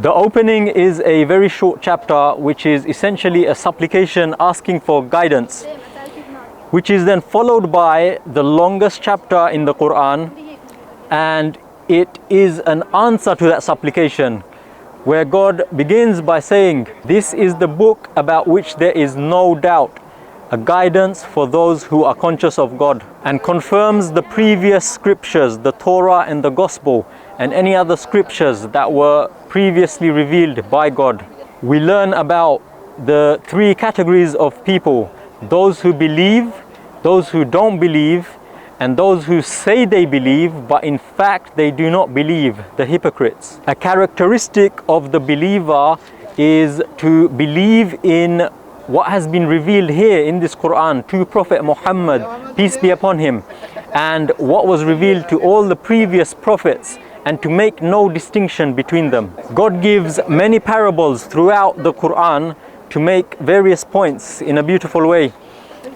The opening is a very short chapter, which is essentially a supplication asking for guidance, which is then followed by the longest chapter in the Qur'an, and it is an answer to that supplication, where God begins by saying, "This is the book about which there is no doubt, a guidance for those who are conscious of God," and confirms the previous scriptures, the Torah and the Gospel, and any other scriptures that were previously revealed by God. We learn about the three categories of people: those who believe, those who don't believe, and those who say they believe but in fact they do not believe, the hypocrites. A characteristic of the believer is to believe in what has been revealed here in this Quran to Prophet Muhammad, peace be upon him, and what was revealed to all the previous prophets, and to make no distinction between them. God gives many parables throughout the Quran to make various points in a beautiful way.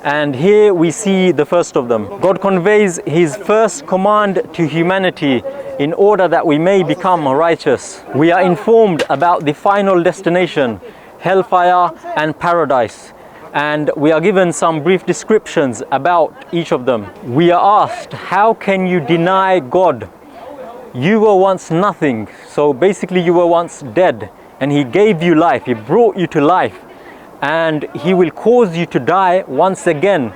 And here we see the first of them. God conveys his first command to humanity in order that we may become righteous. We are informed about the final destination, hellfire and paradise, and we are given some brief descriptions about each of them. We are asked, how can you deny God? You were once nothing, so basically you were once dead, and he gave you life, he brought you to life, and he will cause you to die once again,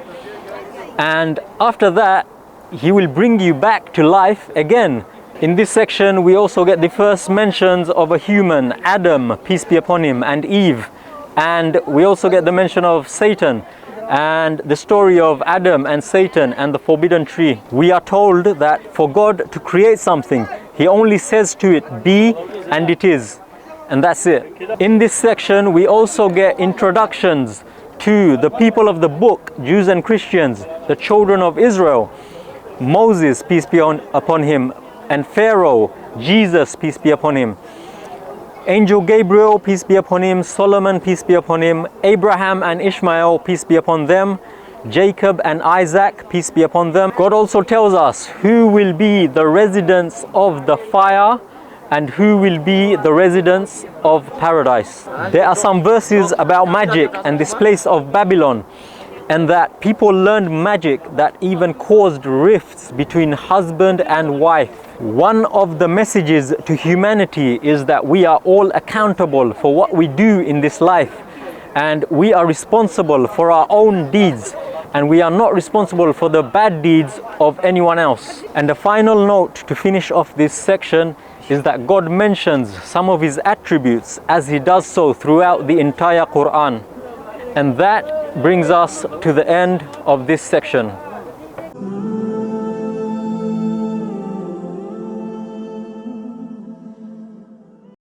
and after that he will bring you back to life again. In this section we also get the first mentions of a human, Adam, peace be upon him, and Eve, and we also get the mention of Satan and the story of Adam and Satan and the forbidden tree. We are told that for God to create something, he only says to it, be, and it is. And that's it. In this section, we also get introductions to the people of the book, Jews and Christians, the children of Israel, Moses, peace be upon him, and Pharaoh, Jesus, peace be upon him, Angel Gabriel, peace be upon him, Solomon, peace be upon him, Abraham and Ishmael, peace be upon them, Jacob and Isaac, peace be upon them. God also tells us who will be the residents of the fire and who will be the residents of paradise. There are some verses about magic and this place of Babylon, and that people learned magic that even caused rifts between husband and wife. One of the messages to humanity is that we are all accountable for what we do in this life, and we are responsible for our own deeds, and we are not responsible for the bad deeds of anyone else. And the final note to finish off this section is that God mentions some of his attributes as he does so throughout the entire Quran. And that brings us to the end of this section.